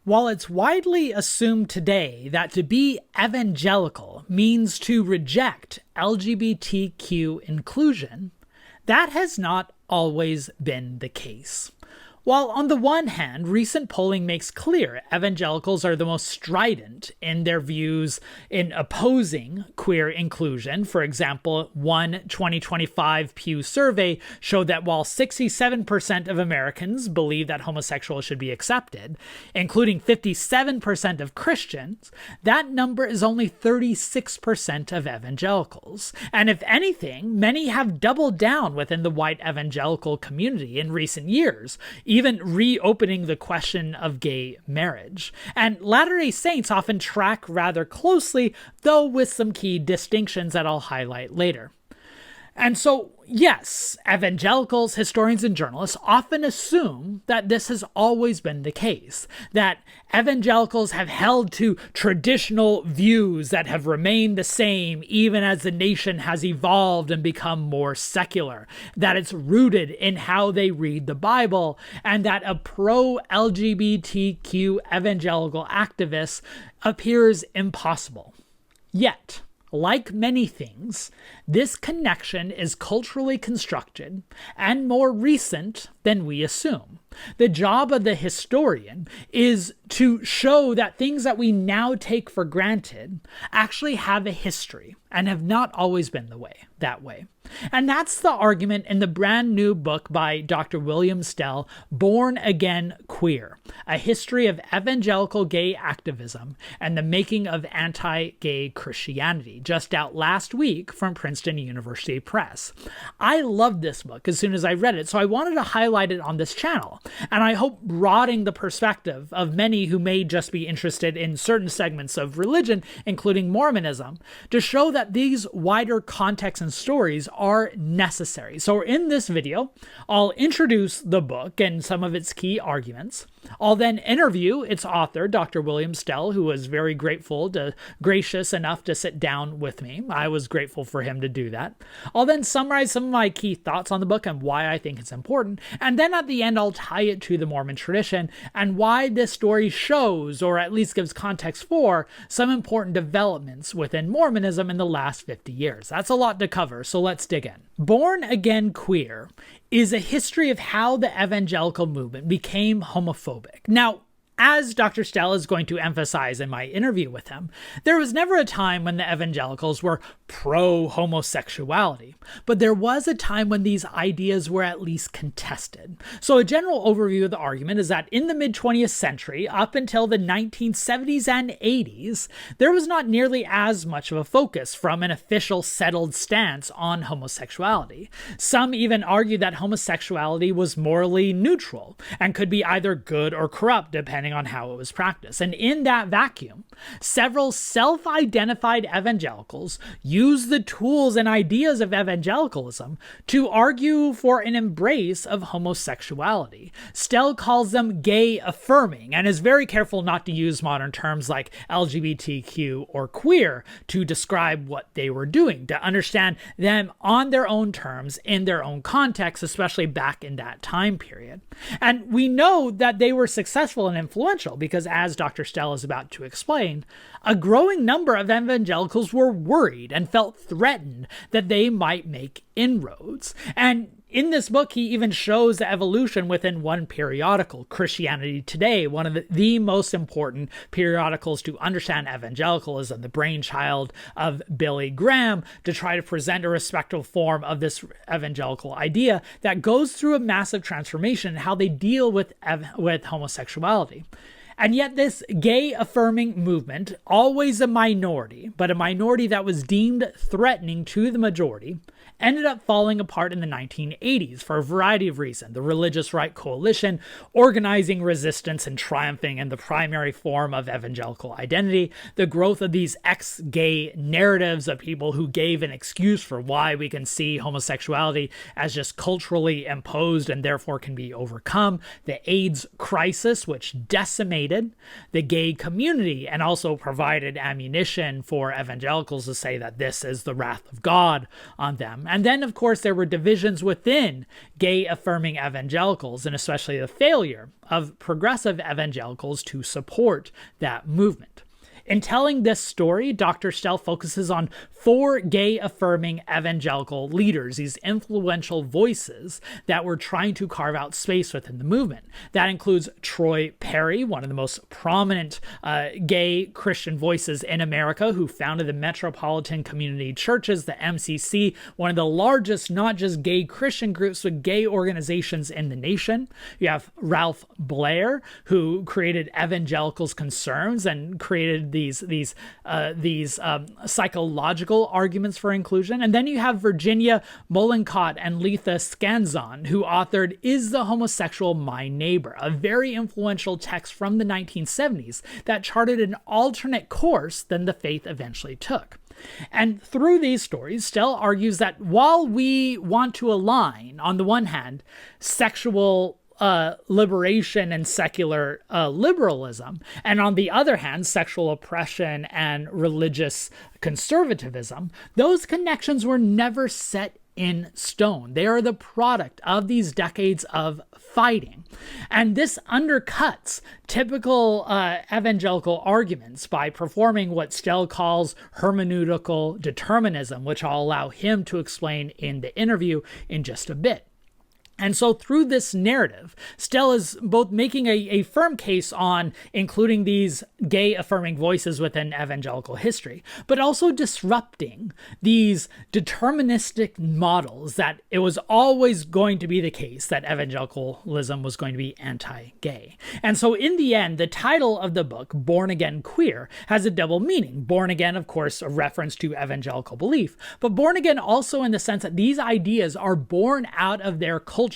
While it's widely assumed today that to be evangelical means to reject LGBTQ inclusion, that has not always been the case. While on the one hand, recent polling makes clear evangelicals are the most strident in their views in opposing queer inclusion. For example, one 2025 Pew survey showed that while 67% of Americans believe that homosexuals should be accepted, including 57% of Christians, that number is only 36% of evangelicals. And if anything, many have doubled down within the white evangelical community in recent years, even reopening the question of gay marriage. And Latter-day Saints often track rather closely, though with some key distinctions that I'll highlight later. And so, yes, evangelicals, historians, and journalists often assume that this has always been the case, that evangelicals have held to traditional views that have remained the same even as the nation has evolved and become more secular, that it's rooted in how they read the Bible, and that a pro-LGBTQ evangelical activist appears impossible. Yet, like many things, this connection is culturally constructed and more recent than we assume. The job of the historian is to show that things that we now take for granted actually have a history and have not always been that way. And that's the argument in the brand new book by Dr. William Stell, Born Again Queer, A History of Evangelical Gay Activism and the Making of Anti-Gay Christianity, just out last week from Princeton University Press. I loved this book as soon as I read it, so I wanted to highlight it on this channel, and I hope broadening the perspective of many who may just be interested in certain segments of religion, including Mormonism, to show that these wider contexts and stories are necessary. So in this video, I'll introduce the book and some of its key arguments. I'll then interview its author, Dr. William Stell, who was very gracious enough to sit down with me. I was grateful for him to do that. I'll then summarize some of my key thoughts on the book and why I think it's important. And then at the end, I'll tie it to the Mormon tradition and why this story shows, or at least gives context for, some important developments within Mormonism in the last 50 years. That's a lot to cover, so let's dig in. Born Again Queer is a history of how the evangelical movement became homophobic. Now, as Dr. Stell is going to emphasize in my interview with him, there was never a time when the evangelicals were pro-homosexuality, but there was a time when these ideas were at least contested. So a general overview of the argument is that in the mid-20th century, up until the 1970s and 80s, there was not nearly as much of a focus from an official settled stance on homosexuality. Some even argued that homosexuality was morally neutral and could be either good or corrupt, depending on how it was practiced. And in that vacuum, several self-identified evangelicals used the tools and ideas of evangelicalism to argue for an embrace of homosexuality. Stell calls them gay affirming and is very careful not to use modern terms like LGBTQ or queer to describe what they were doing, to understand them on their own terms in their own context, especially back in that time period. And we know that they were successful and influential because, as Dr. Stell is about to explain, a growing number of evangelicals were worried and felt threatened that they might make inroads. And in this book, he even shows the evolution within one periodical, Christianity Today, one of the most important periodicals to understand evangelicalism, the brainchild of Billy Graham, to try to present a respectable form of this evangelical idea that goes through a massive transformation in how they deal with homosexuality. And yet this gay-affirming movement, always a minority, but a minority that was deemed threatening to the majority, ended up falling apart in the 1980s for a variety of reasons. The religious right coalition organizing resistance and triumphing in the primary form of evangelical identity, the growth of these ex-gay narratives of people who gave an excuse for why we can see homosexuality as just culturally imposed and therefore can be overcome, the AIDS crisis, which decimated hated the gay community and also provided ammunition for evangelicals to say that this is the wrath of God on them. And then, of course, there were divisions within gay-affirming evangelicals, and especially the failure of progressive evangelicals to support that movement. In telling this story, Dr. Stell focuses on 4 gay-affirming evangelical leaders, these influential voices that were trying to carve out space within the movement. That includes Troy Perry, one of the most prominent gay Christian voices in America, who founded the Metropolitan Community Churches, the MCC, one of the largest not just gay Christian groups, but gay organizations in the nation. You have Ralph Blair, who created Evangelicals Concerns and created these psychological arguments for inclusion. And then you have Virginia Mollenkott and Letha Scanzon, who authored Is the Homosexual My Neighbor, a very influential text from the 1970s that charted an alternate course than the faith eventually took. And through these stories, Stell argues that while we want to align, on the one hand, sexual liberation and secular liberalism, and on the other hand, sexual oppression and religious conservatism, those connections were never set in stone. They are the product of these decades of fighting. And this undercuts typical evangelical arguments by performing what Stell calls hermeneutical determinism, which I'll allow him to explain in the interview in just a bit. And so through this narrative, Stell is both making a firm case on including these gay-affirming voices within evangelical history, but also disrupting these deterministic models that it was always going to be the case that evangelicalism was going to be anti-gay. And so in the end, the title of the book, Born Again Queer, has a double meaning. Born again, of course, a reference to evangelical belief, but born again also in the sense that these ideas are born out of their cultures,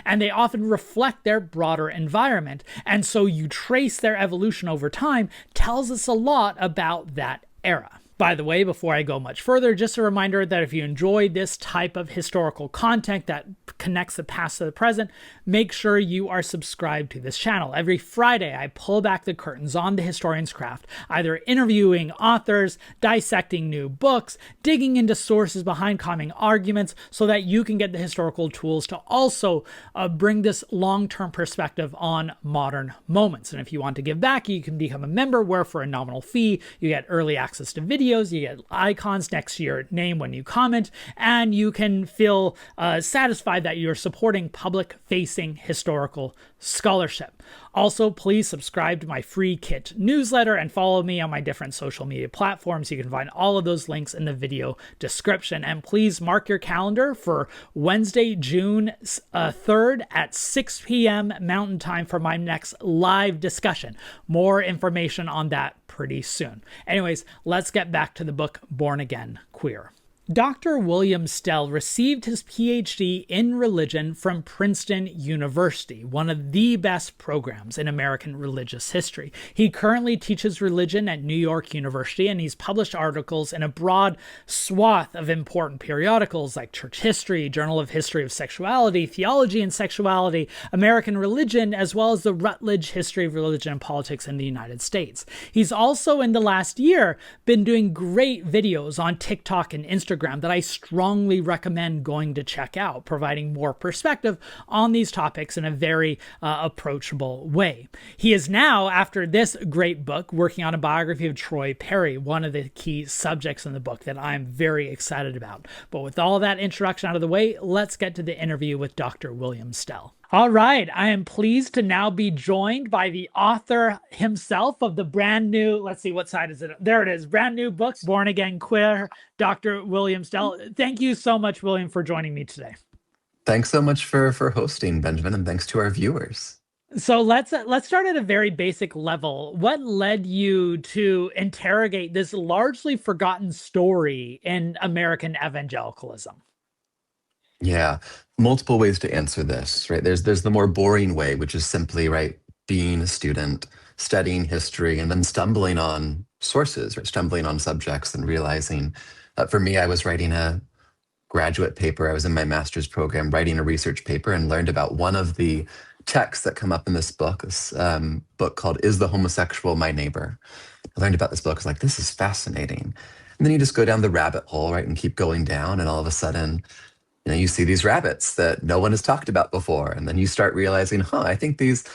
and they often reflect their broader environment. And so you trace their evolution over time tells us a lot about that era. By the way, before I go much further, just a reminder that if you enjoy this type of historical content that connects the past to the present, make sure you are subscribed to this channel. Every Friday, I pull back the curtains on the historian's craft, either interviewing authors, dissecting new books, digging into sources behind common arguments, so that you can get the historical tools to also bring this long-term perspective on modern moments. And if you want to give back, you can become a member, where for a nominal fee, you get early access to videos, you get icons next to your name when you comment, and you can feel satisfied that you're supporting public-facing historical scholarship. Also, please subscribe to my free Kit newsletter and follow me on my different social media platforms. You can find all of those links in the video description. And please mark your calendar for Wednesday, June 3rd at 6 p.m. Mountain Time for my next live discussion. More information on that pretty soon. Anyways, let's get back to the book Born Again Queer. Dr. William Stell received his PhD in religion from Princeton University, one of the best programs in American religious history. He currently teaches religion at New York University, and he's published articles in a broad swath of important periodicals like Church History, Journal of History of Sexuality, Theology and Sexuality, American Religion, as well as the Rutledge History of Religion and Politics in the United States. He's also, in the last year, been doing great videos on TikTok and Instagram that I strongly recommend going to check out, providing more perspective on these topics in a very approachable way. He is now, after this great book, working on a biography of Troy Perry, one of the key subjects in the book that I'm very excited about. But with all that introduction out of the way, let's get to the interview with Dr. William Stell. All right, I am pleased to now be joined by the author himself of the brand new, let's see, what side is it? There it is, brand new book, Born Again Queer, Dr. William Stell. Thank you so much, William, for joining me today. Thanks so much for hosting, Benjamin, and thanks to our viewers. So let's start at a very basic level. What led you to interrogate this largely forgotten story in American evangelicalism? Yeah, multiple ways to answer this, right? There's the more boring way, which is simply, right, being a student, studying history, and then stumbling on sources, right? Stumbling on subjects and realizing that for me, I was writing a graduate paper. I was in my master's program writing a research paper and learned about one of the texts that come up in this book, this book called Is the Homosexual My Neighbor? I learned about this book. I was like, this is fascinating. And then you just go down the rabbit hole, right, and keep going down. And all of a sudden, you see these rabbits that no one has talked about before. And then you start realizing, I think these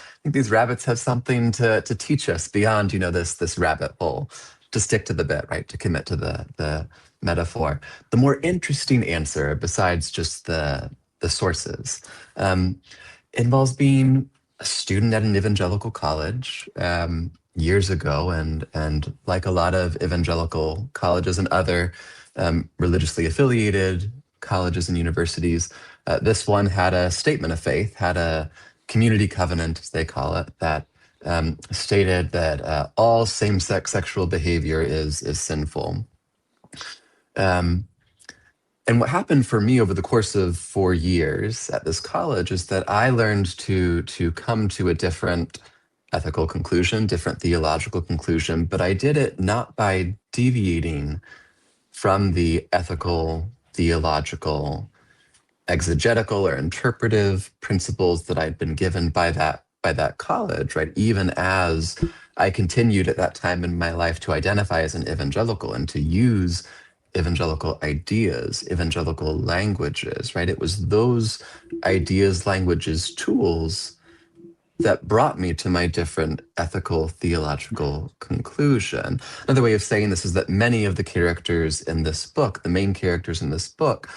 rabbits have something to teach us beyond, this rabbit hole. To stick to the bit, right? To commit to the metaphor. The more interesting answer, besides just the sources, involves being a student at an evangelical college years ago, and like a lot of evangelical colleges and other religiously affiliated colleges and universities, this one had a statement of faith, had a community covenant, as they call it, that stated that all same-sex sexual behavior is sinful. And what happened for me over the course of 4 years at this college is that I learned to come to a different ethical conclusion, different theological conclusion, but I did it not by deviating from the ethical, theological, exegetical, or interpretive principles that I'd been given by that college, right? Even as I continued at that time in my life to identify as an evangelical and to use evangelical ideas, evangelical languages, right? It was those ideas, languages, tools that brought me to my different ethical, theological conclusion. Another way of saying this is that many of the characters in this book, the main characters in this book,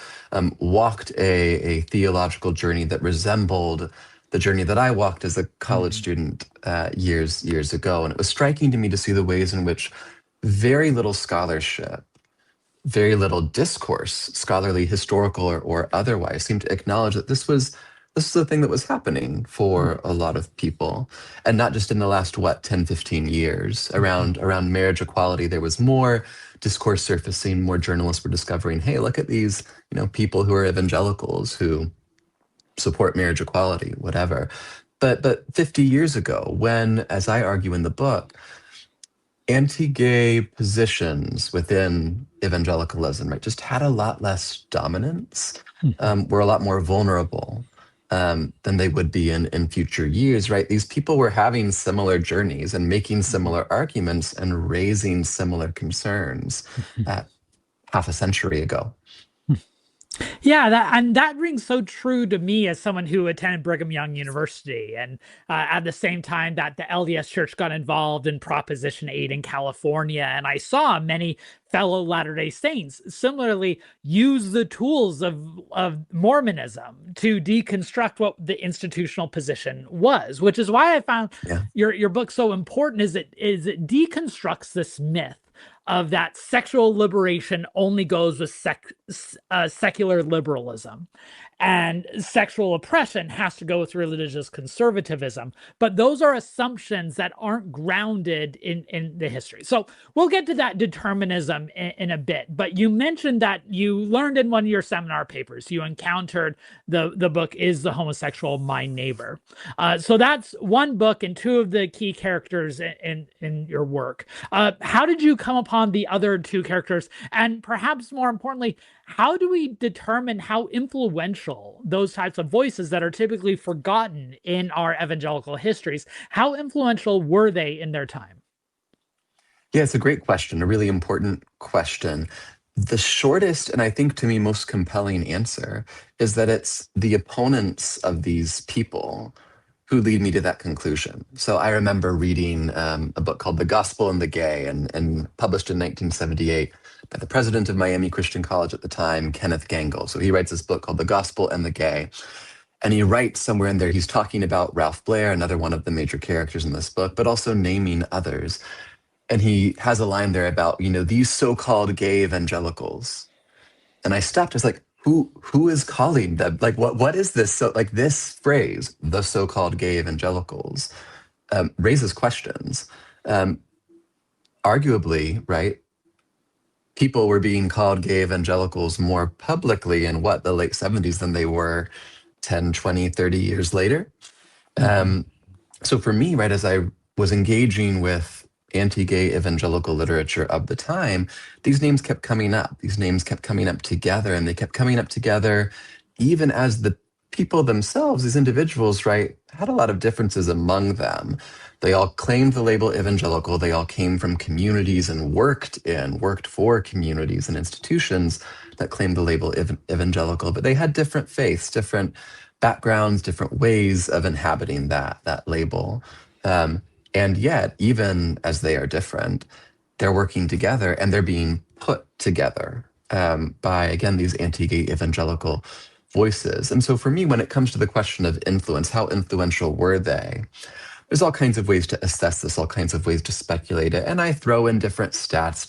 walked a theological journey that resembled the journey that I walked as a college student years ago. And it was striking to me to see the ways in which very little scholarship, very little discourse, scholarly, historical, or otherwise, seemed to acknowledge that this was the thing that was happening for a lot of people. And not just in the last, 10, 15 years. Around marriage equality, there was more discourse surfacing, more journalists were discovering, hey, look at these, people who are evangelicals who support marriage equality, whatever. But 50 years ago, when, as I argue in the book, anti-gay positions within evangelicalism, right, just had a lot less dominance, were a lot more vulnerable than they would be in future years, right? These people were having similar journeys and making similar arguments and raising similar concerns half a century ago. Yeah, that rings so true to me as someone who attended Brigham Young University, and at the same time that the LDS Church got involved in Proposition 8 in California, and I saw many fellow Latter-day Saints similarly use the tools of Mormonism to deconstruct what the institutional position was, which is why I found your book so important. Is it deconstructs this myth of that sexual liberation only goes with secular liberalism, and sexual oppression has to go with religious conservatism. But those are assumptions that aren't grounded in the history. So we'll get to that determinism in a bit. But you mentioned that you learned in one of your seminar papers, you encountered the book Is the Homosexual My Neighbor? So that's one book and two of the key characters in your work. How did you come upon the other two characters? And perhaps more importantly, how do we determine how influential those types of voices that are typically forgotten in our evangelical histories, how influential were they in their time? Yeah, it's a great question, a really important question. The shortest, and I think to me most compelling answer, is that it's the opponents of these people who lead me to that conclusion. So I remember reading a book called The Gospel and the Gay, and published in 1978 by the president of Miami Christian College at the time, Kenneth Gangle. So he writes this book called The Gospel and the Gay. And he writes somewhere in there, he's talking about Ralph Blair, another one of the major characters in this book, but also naming others. And he has a line there about, these so-called gay evangelicals. And I stopped, I was like, who is calling them? Like, what is this? So, like, this phrase, the so-called gay evangelicals, raises questions. Arguably, right, people were being called gay evangelicals more publicly in the late 70s than they were 10, 20, 30 years later. So for me, right, as I was engaging with anti-gay evangelical literature of the time, these names kept coming up. These names kept coming up together, and they kept coming up together even as the people themselves, these individuals, right, had a lot of differences among them. They all claimed the label evangelical. They all came from communities and worked for communities and institutions that claimed the label evangelical, but they had different faiths, different backgrounds, different ways of inhabiting that label. Um, and yet, even as they are different, they're working together and they're being put together by, again, these anti-gay evangelical voices. And so for me, when it comes to the question of influence, how influential were they? There's all kinds of ways to assess this, all kinds of ways to speculate it. And I throw in different stats,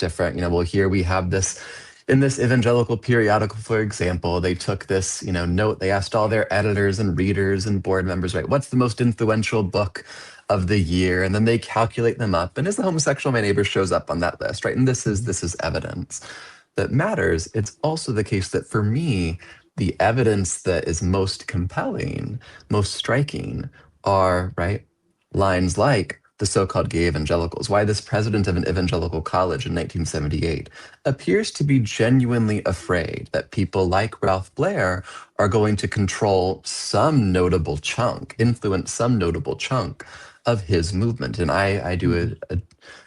well, here we have this, in this evangelical periodical, for example, they took this, note, they asked all their editors and readers and board members, right, what's the most influential book of the year? And then they calculate them up. And Is the Homosexual My Neighbor shows up on that list, right? And this is evidence that matters. It's also the case that for me, the evidence that is most compelling, most striking are, right, lines like the so-called gay evangelicals, why this president of an evangelical college in 1978 appears to be genuinely afraid that people like Ralph Blair are going to control some notable chunk, influence some notable chunk of his movement. And I do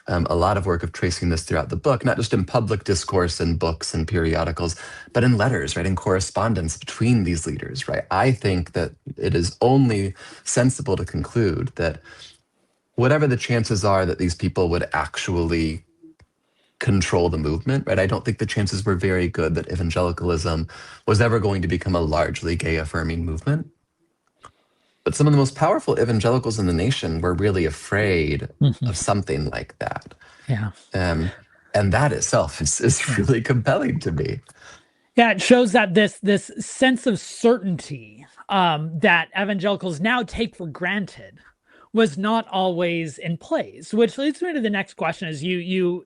a lot of work of tracing this throughout the book, not just in public discourse and books and periodicals, but in letters, right, in correspondence between these leaders, right? I think that it is only sensible to conclude that whatever the chances are that these people would actually control the movement, right? I don't think the chances were very good that evangelicalism was ever going to become a largely gay-affirming movement. But some of the most powerful evangelicals in the nation were really afraid of something like that. Yeah. And that itself is really compelling to me. Yeah, it shows that this sense of certainty that evangelicals now take for granted was not always in place, which leads me to the next question. Is you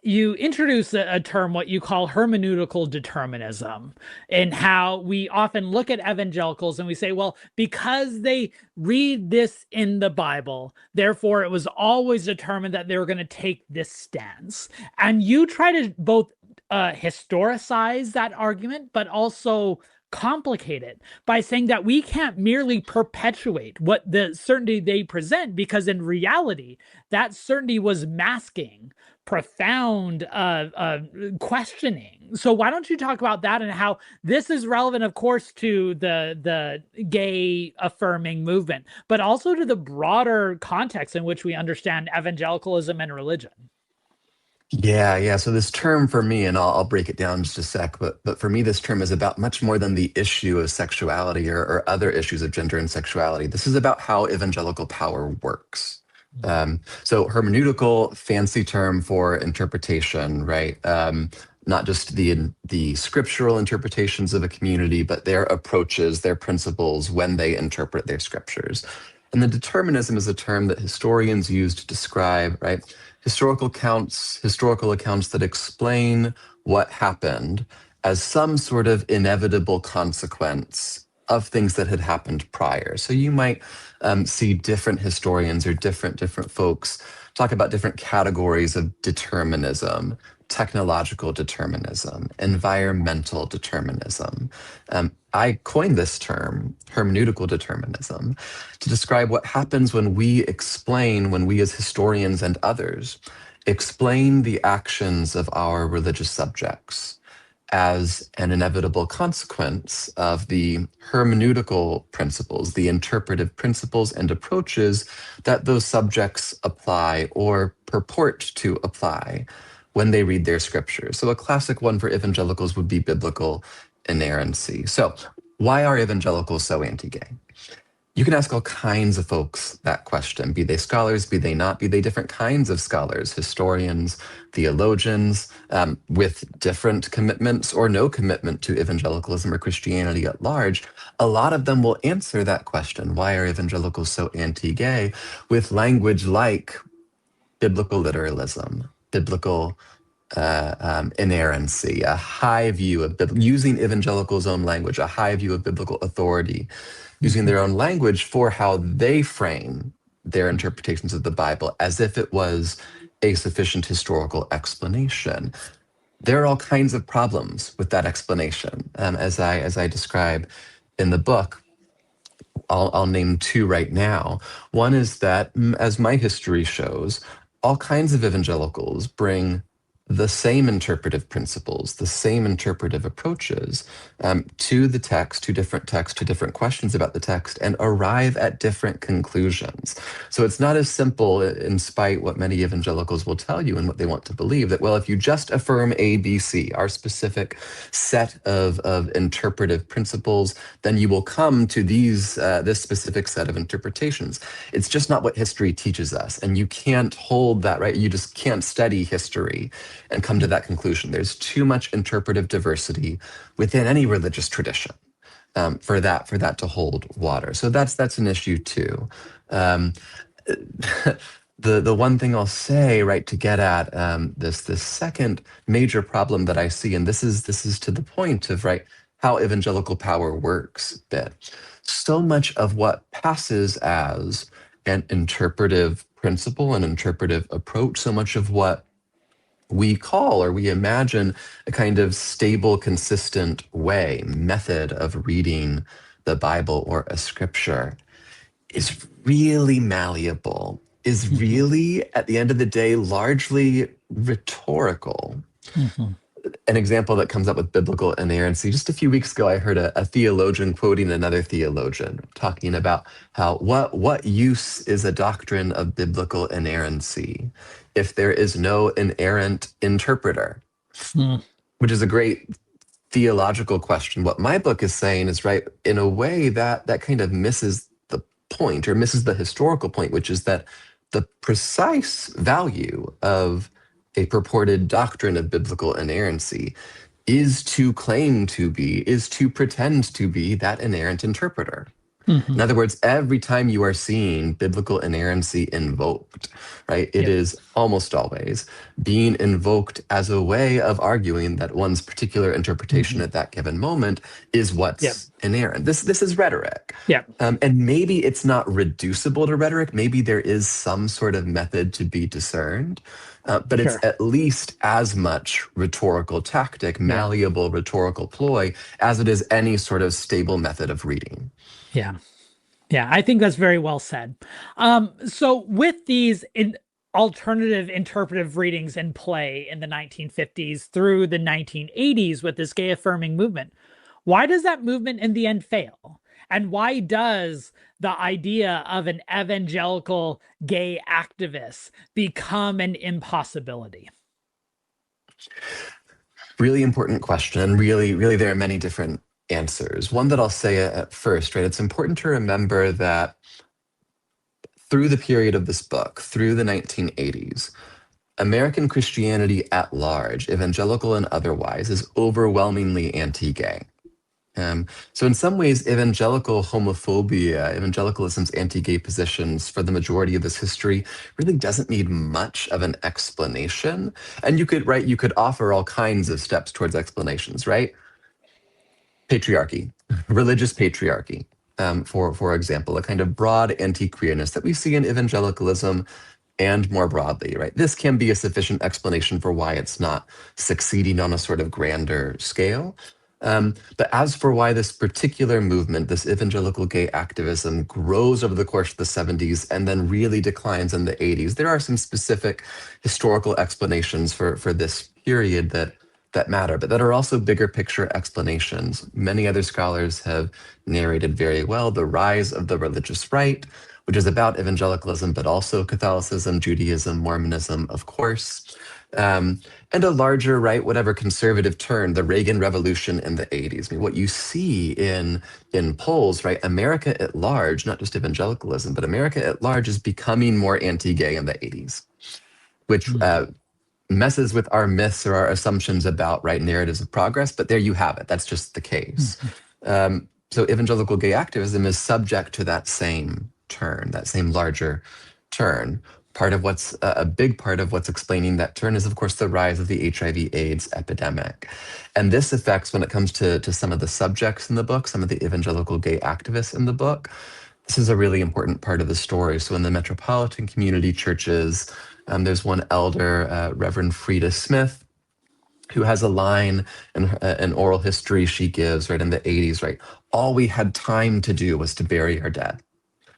introduce a term, what you call hermeneutical determinism, and how we often look at evangelicals and we say, well, because they read this in the Bible, therefore it was always determined that they were going to take this stance. And you try to both historicize that argument, but also complicate it by saying that we can't merely perpetuate what the certainty they present, because in reality, that certainty was masking profound questioning. So why don't you talk about that and how this is relevant, of course, to the gay affirming movement, but also to the broader context in which we understand evangelicalism and religion? Yeah. So this term for me, and I'll break it down just a sec, but for me, this term is about much more than the issue of sexuality or other issues of gender and sexuality. This is about how evangelical power works. So hermeneutical, fancy term for interpretation, right? Not just the scriptural interpretations of a community, but their approaches, their principles when they interpret their scriptures. And the determinism is a term that historians use to describe, right, historical accounts that explain what happened as some sort of inevitable consequence of things that had happened prior. So you might see different historians or different folks talk about different categories of determinism: technological determinism, environmental determinism. I coined this term, hermeneutical determinism, to describe what happens when we as historians and others, explain the actions of our religious subjects as an inevitable consequence of the hermeneutical principles, the interpretive principles and approaches that those subjects apply or purport to apply when they read their scriptures. So a classic one for evangelicals would be biblical inerrancy. So why are evangelicals so anti-gay? You can ask all kinds of folks that question, be they scholars, be they not, be they different kinds of scholars, historians, theologians, with different commitments or no commitment to evangelicalism or Christianity at large. A lot of them will answer that question, why are evangelicals so anti-gay, with language like biblical literalism, biblical inerrancy, a high view of using evangelicals' own language, a high view of biblical authority, using their own language for how they frame their interpretations of the Bible as if it was a sufficient historical explanation. there are all kinds of problems with that explanation, as I describe in the book. I'll name two right now. One is that, as my history shows, all kinds of evangelicals bring the same interpretive principles, the same interpretive approaches to the text, to different texts, to different questions about the text, and arrive at different conclusions. So it's not as simple, in spite what many evangelicals will tell you and what they want to believe, that, well, if you just affirm A, B, C, our specific set of interpretive principles, then you will come to this specific set of interpretations. It's just not what history teaches us, and you can't hold that, right? You just can't study history and come to that conclusion. There's too much interpretive diversity within any religious tradition for that to hold water. So that's an issue too. Um, the one thing I'll say, right, to get at this second major problem that I see, and this is to the point of, right, how evangelical power works. That so much of what passes as an interpretive principle, an interpretive approach, so much of what we call or we imagine a kind of stable, consistent method of reading the Bible or a scripture is really malleable, is really, at the end of the day, largely rhetorical. An example that comes up with biblical inerrancy. Just a few weeks ago, I heard a theologian quoting another theologian talking about how what use is a doctrine of biblical inerrancy if there is no inerrant interpreter? Which is a great theological question. What my book is saying is, right, in a way that kind of misses the point, or misses the historical point, which is that the precise value of a purported doctrine of biblical inerrancy is to pretend to be that inerrant interpreter. In other words, every time you are seeing biblical inerrancy invoked, right, it is almost always being invoked as a way of arguing that one's particular interpretation at that given moment is what's inerrant. This is rhetoric. And maybe it's not reducible to rhetoric. Maybe there is some sort of method to be discerned, but it's at least as much rhetorical tactic, malleable rhetorical ploy, as it is any sort of stable method of reading. Yeah, I think that's very well said. So with these alternative interpretive readings in play in the 1950s through the 1980s with this gay affirming movement, why does that movement in the end fail? And why does the idea of an evangelical gay activist become an impossibility? Really important question. And really, there are many different answers. One that I'll say at first, right? It's important to remember that through the period of this book, through the 1980s, American Christianity at large, evangelical and otherwise, is overwhelmingly anti-gay. So in some ways, evangelical homophobia, evangelicalism's anti-gay positions for the majority of this history really doesn't need much of an explanation. And you could offer all kinds of steps towards explanations, right? Patriarchy, religious patriarchy, for example, a kind of broad anti-queerness that we see in evangelicalism and more broadly, right? This can be a sufficient explanation for why it's not succeeding on a sort of grander scale. But as for why this particular movement, this evangelical gay activism, grows over the course of the 70s and then really declines in the 80s, there are some specific historical explanations for this period that matter, but that are also bigger picture explanations. Many other scholars have narrated very well the rise of the religious right, which is about evangelicalism, but also Catholicism, Judaism, Mormonism, of course. And a larger, right, whatever conservative turn, the Reagan Revolution in the 80s. I mean, what you see in polls, right, America at large, not just evangelicalism, but America at large is becoming more anti-gay in the 80s, which messes with our myths or our assumptions about, right, narratives of progress, but there you have it. That's just the case. So evangelical gay activism is subject to that same turn, that same larger turn. A big part of what's explaining that turn is, of course, the rise of the HIV/AIDS epidemic. And this affects, when it comes to some of the subjects in the book, some of the evangelical gay activists in the book, this is a really important part of the story. So in the metropolitan community churches, there's one elder, Reverend Frida Smith, who has a line in an oral history she gives, right, in the 80s, right? All we had time to do was to bury our dead.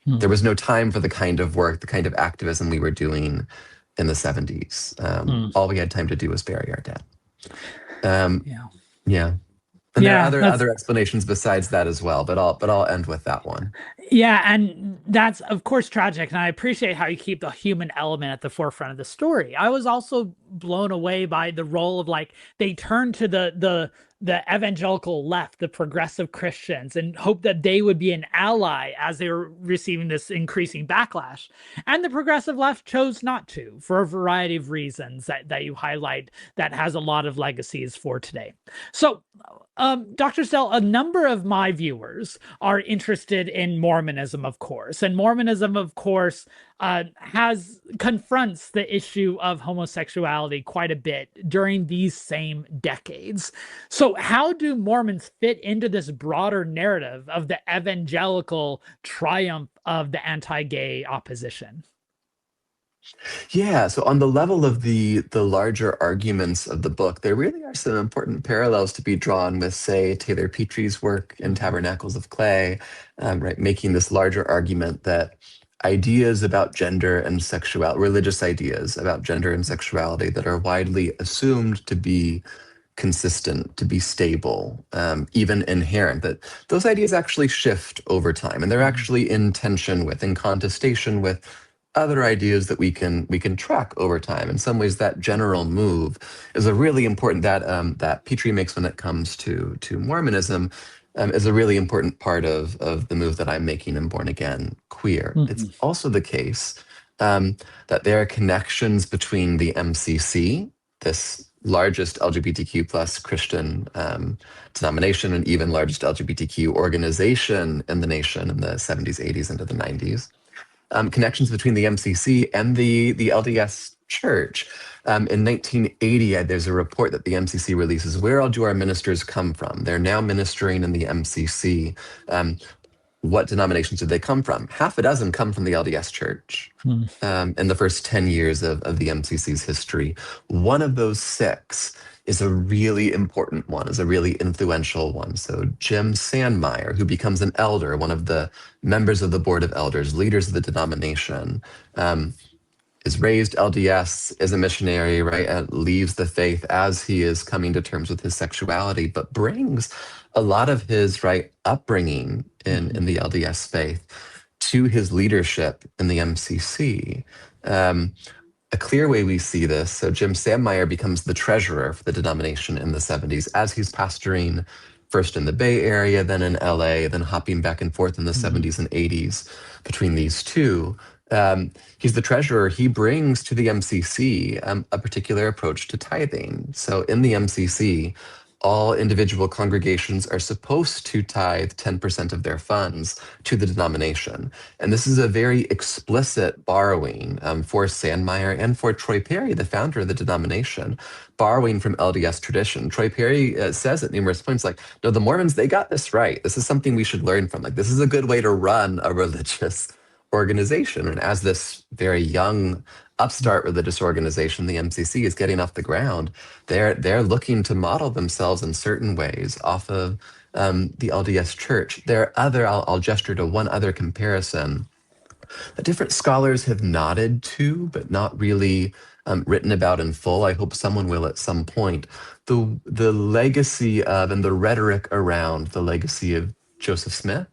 There was no time for the kind of work, the kind of activism we were doing in the 70s. All we had time to do was bury our dead. Yeah. Yeah. And there are Yeah, other explanations besides that as well, but I'll end with that one. yeah, and that's of course tragic, and I appreciate how you keep the human element at the forefront of the story. I was also blown away by the role of like they turned to the evangelical left, the progressive Christians, and hoped that they would be an ally as they were receiving this increasing backlash. And the progressive left chose not to for a variety of reasons that you highlight that has a lot of legacies for today. So Dr. Stell, a number of my viewers are interested in Mormonism, of course, and Mormonism, of course, confronts the issue of homosexuality quite a bit during these same decades. So, how do Mormons fit into this broader narrative of the evangelical triumph of the anti-gay opposition? Yeah, so on the level of the larger arguments of the book, there really are some important parallels to be drawn with, say, Taylor Petry's work in Tabernacles of Clay, right, making this larger argument that ideas about gender and sexuality, religious ideas about gender and sexuality that are widely assumed to be consistent, to be stable, even inherent, that those ideas actually shift over time, and they're actually in tension with, in contestation with other ideas that we can track over time. In some ways, that general move is a really important that Petry makes when it comes to Mormonism. Is a really important part of the move that I'm making in Born Again Queer. It's also the case that there are connections between the MCC, this largest LGBTQ plus Christian denomination, and even largest LGBTQ organization in the nation in the 70s, 80s, into the 90s. Connections between the MCC and the LDS Church. In 1980, there's a report that the MCC releases. Where all do our ministers come from? They're now ministering in the MCC. What denominations did they come from? Half a dozen come from the LDS Church in the first 10 years of the MCC's history. One of those six is a really important one, is a really influential one. So Jim Sandmeyer, who becomes an elder, one of the members of the board of elders, leaders of the denomination, is raised LDS, is a missionary, right, and leaves the faith as he is coming to terms with his sexuality, but brings a lot of his upbringing in the LDS faith to his leadership in the MCC. A clear way we see this, so Jim Sandmeyer becomes the treasurer for the denomination in the 70s as he's pastoring first in the Bay Area, then in LA, then hopping back and forth in the 70s and 80s between these two. He's the treasurer. He brings to the MCC a particular approach to tithing. So in the MCC, all individual congregations are supposed to tithe 10% of their funds to the denomination. And this is a very explicit borrowing for Sandmeyer and for Troy Perry, the founder of the denomination, borrowing from LDS tradition. Troy Perry says at numerous points, like, no, the Mormons, they got this right. This is something we should learn from. Like, this is a good way to run a religious organization. And as this very young upstart religious organization, the MCC, is getting off the ground, they're looking to model themselves in certain ways off of the LDS Church. There are other, I'll gesture to one other comparison that different scholars have nodded to, but not really written about in full. I hope someone will at some point. The legacy of, and the rhetoric around the legacy of Joseph Smith.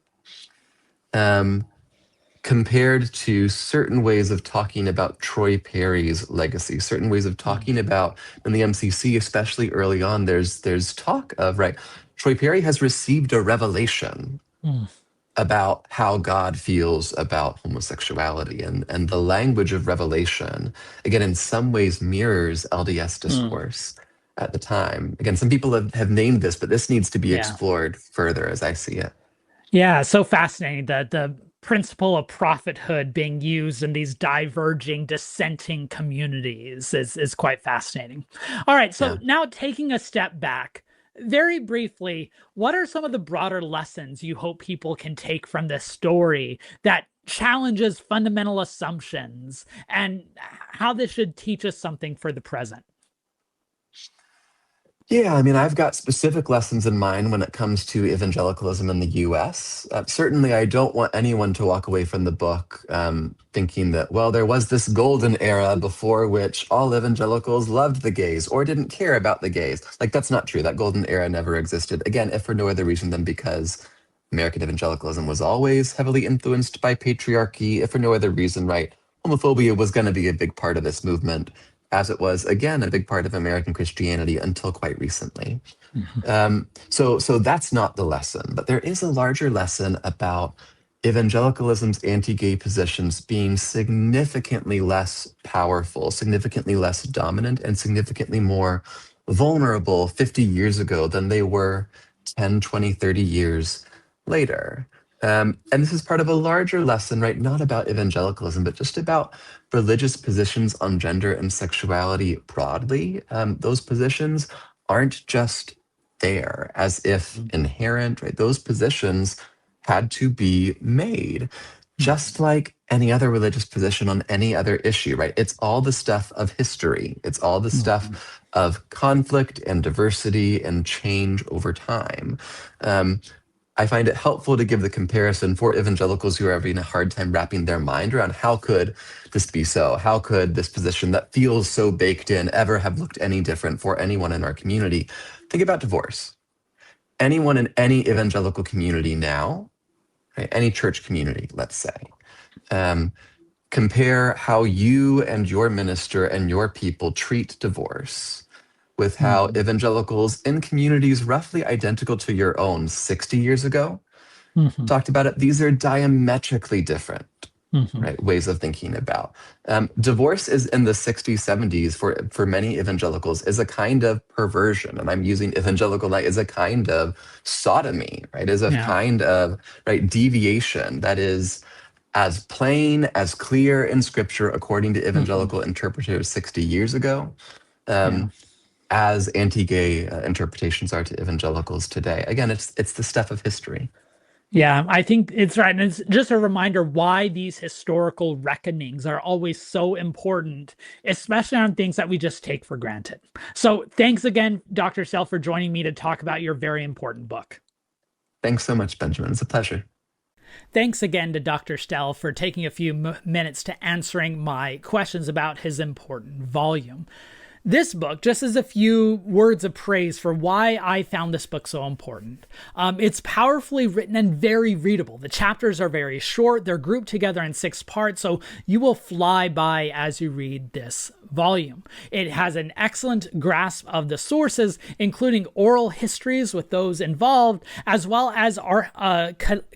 Compared to certain ways of talking about Troy Perry's legacy, certain ways of talking about in the MCC, especially early on, there's talk of, Troy Perry has received a revelation about how God feels about homosexuality, and the language of revelation, again, in some ways mirrors LDS discourse at the time. Again, some people have named this, but this needs to be explored further as I see it. Yeah, so fascinating that the principle of prophethood being used in these diverging, dissenting communities is quite fascinating. All right, so now taking a step back, very briefly, what are some of the broader lessons you hope people can take from this story that challenges fundamental assumptions, and how this should teach us something for the present? Yeah, I mean, I've got specific lessons in mind when it comes to evangelicalism in the US. Certainly, I don't want anyone to walk away from the book thinking that, well, there was this golden era before which all evangelicals loved the gays or didn't care about the gays. Like, that's not true. That golden era never existed. Again, if for no other reason than because American evangelicalism was always heavily influenced by patriarchy, if for no other reason, right? Homophobia was going to be a big part of this movement, as it was, again, a big part of American Christianity until quite recently. So that's not the lesson, but there is a larger lesson about evangelicalism's anti-gay positions being significantly less powerful, significantly less dominant, and significantly more vulnerable 50 years ago than they were 10, 20, 30 years later. And this is part of a larger lesson, right? Not about evangelicalism, but just about religious positions on gender and sexuality broadly. Those positions aren't just there as if inherent, right? Those positions had to be made, just like any other religious position on any other issue, right? It's all the stuff of history. It's all the stuff of conflict and diversity and change over time. I find it helpful to give the comparison for evangelicals who are having a hard time wrapping their mind around how could this be so? How could this position that feels so baked in ever have looked any different for anyone in our community? Think about divorce. Anyone in any evangelical community now, right, any church community, let's say, compare how you and your minister and your people treat divorce with how evangelicals in communities roughly identical to your own 60 years ago talked about it. These are diametrically different, right, ways of thinking about. Divorce is in the 60s, 70s for many evangelicals is a kind of perversion. And I'm using evangelical light as a kind of sodomy, right, as a kind of, right, deviation that is as plain, as clear in scripture, according to evangelical interpreters 60 years ago, as anti-gay interpretations are to evangelicals today. Again, it's the stuff of history. Yeah, I think it's right. And it's just a reminder why these historical reckonings are always so important, especially on things that we just take for granted. So thanks again, Dr. Stell, for joining me to talk about your very important book. Thanks so much, Benjamin. It's a pleasure. Thanks again to Dr. Stell for taking a few minutes to answering my questions about his important volume. This book, just as a few words of praise for why I found this book so important. It's powerfully written and very readable. The chapters are very short. They're grouped together in 6 parts, so you will fly by as you read this volume. It has an excellent grasp of the sources, including oral histories with those involved, as well as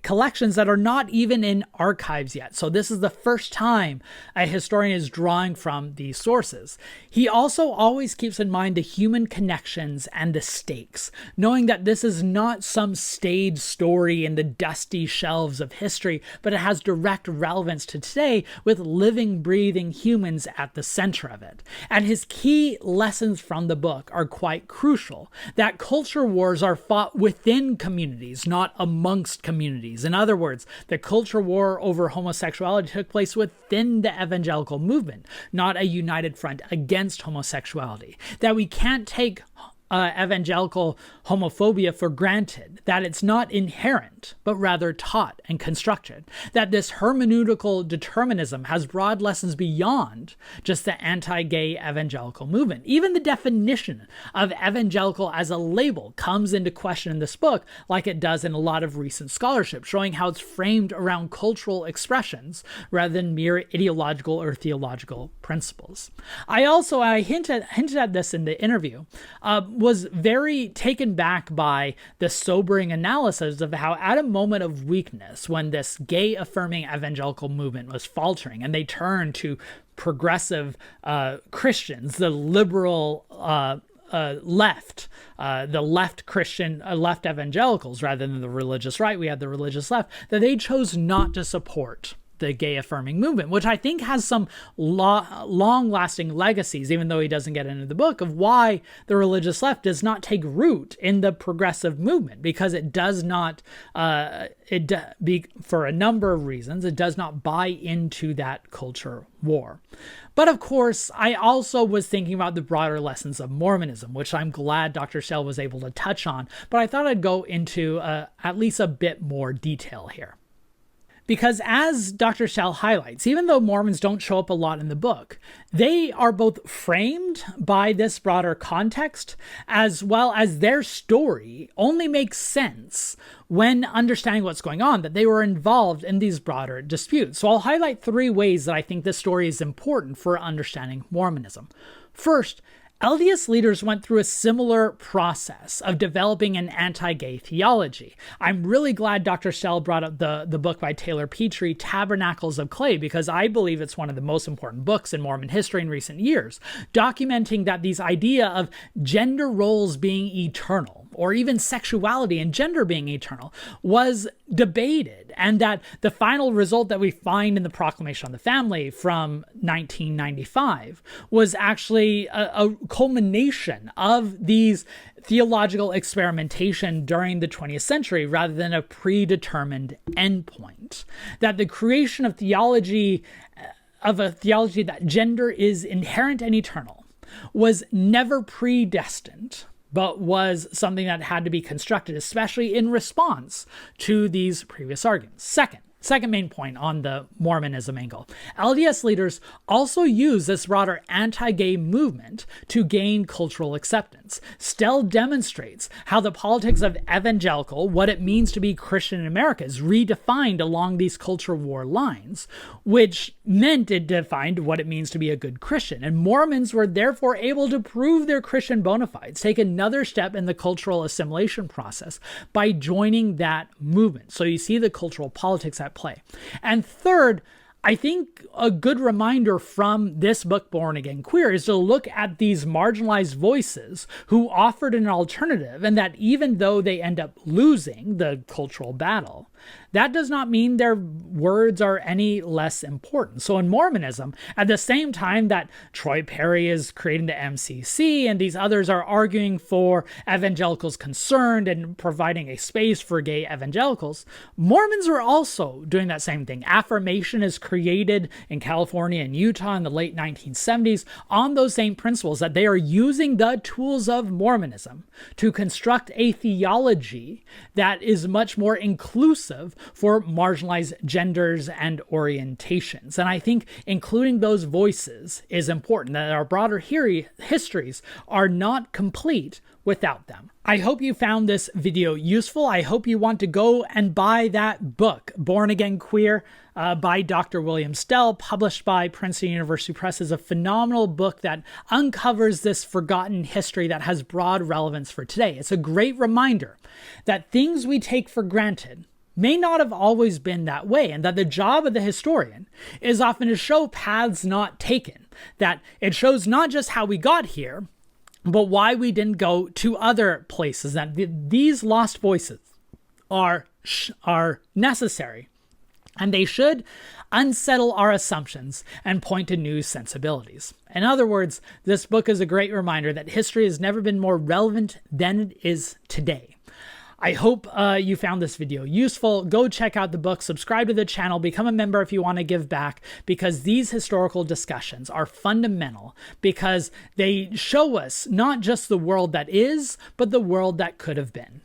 collections that are not even in archives yet. So this is the first time a historian is drawing from these sources. He also always keeps in mind the human connections and the stakes, knowing that this is not some staged story in the dusty shelves of history, but it has direct relevance to today with living, breathing humans at the center of it. And his key lessons from the book are quite crucial, that culture wars are fought within communities, not amongst communities. In other words, the culture war over homosexuality took place within the evangelical movement, not a united front against homosexuality. That we can't take evangelical homophobia for granted, that it's not inherent, but rather taught and constructed, that this hermeneutical determinism has broad lessons beyond just the anti-gay evangelical movement. Even the definition of evangelical as a label comes into question in this book, like it does in a lot of recent scholarship, showing how it's framed around cultural expressions rather than mere ideological or theological principles. I hinted at this in the interview, was very taken back by the sobering analysis of how at a moment of weakness, when this gay-affirming evangelical movement was faltering and they turned to progressive Christians, the liberal left, the left Christian, left evangelicals, rather than the religious right, we had the religious left, that they chose not to support the gay-affirming movement, which I think has some long-lasting legacies, even though he doesn't get into the book, of why the religious left does not take root in the progressive movement, because it does not, for a number of reasons, it does not buy into that culture war. But of course, I also was thinking about the broader lessons of Mormonism, which I'm glad Dr. Stell was able to touch on, but I thought I'd go into at least a bit more detail here. Because as Dr. Stell highlights, even though Mormons don't show up a lot in the book, they are both framed by this broader context, as well as their story only makes sense when understanding what's going on, that they were involved in these broader disputes. So I'll highlight 3 ways that I think this story is important for understanding Mormonism. First, LDS leaders went through a similar process of developing an anti-gay theology. I'm really glad Dr. Stell brought up the book by Taylor Petrie, Tabernacles of Clay, because I believe it's one of the most important books in Mormon history in recent years, documenting that these idea of gender roles being eternal, or even sexuality and gender being eternal, was debated, and that the final result that we find in the Proclamation on the Family from 1995 was actually a culmination of these theological experimentation during the 20th century rather than a predetermined endpoint. That the creation of theology, of a theology that gender is inherent and eternal, was never predestined, but was something that had to be constructed, especially in response to these previous arguments. Second main point on the Mormonism angle. LDS leaders also use this broader anti-gay movement to gain cultural acceptance. Stell demonstrates how the politics of evangelical, what it means to be Christian in America, is redefined along these culture war lines, which meant it defined what it means to be a good Christian. And Mormons were therefore able to prove their Christian bona fides, take another step in the cultural assimilation process by joining that movement. So you see the cultural politics at play. And third, I think a good reminder from this book, Born Again Queer, is to look at these marginalized voices who offered an alternative, and that even though they end up losing the cultural battle, that does not mean their words are any less important. So in Mormonism, at the same time that Troy Perry is creating the MCC and these others are arguing for evangelicals concerned and providing a space for gay evangelicals, Mormons are also doing that same thing. Affirmation is created in California and Utah in the late 1970s on those same principles, that they are using the tools of Mormonism to construct a theology that is much more inclusive for marginalized genders and orientations. And I think including those voices is important, that our broader histories are not complete without them. I hope you found this video useful. I hope you want to go and buy that book, Born Again Queer, by Dr. William Stell, published by Princeton University Press. Is a phenomenal book that uncovers this forgotten history that has broad relevance for today. It's a great reminder that things we take for granted may not have always been that way, and that the job of the historian is often to show paths not taken, that it shows not just how we got here, but why we didn't go to other places, that these lost voices are necessary, and they should unsettle our assumptions and point to new sensibilities. In other words, this book is a great reminder that history has never been more relevant than it is today. I hope you found this video useful. Go check out the book, subscribe to the channel, become a member if you want to give back, because these historical discussions are fundamental, because they show us not just the world that is, but the world that could have been.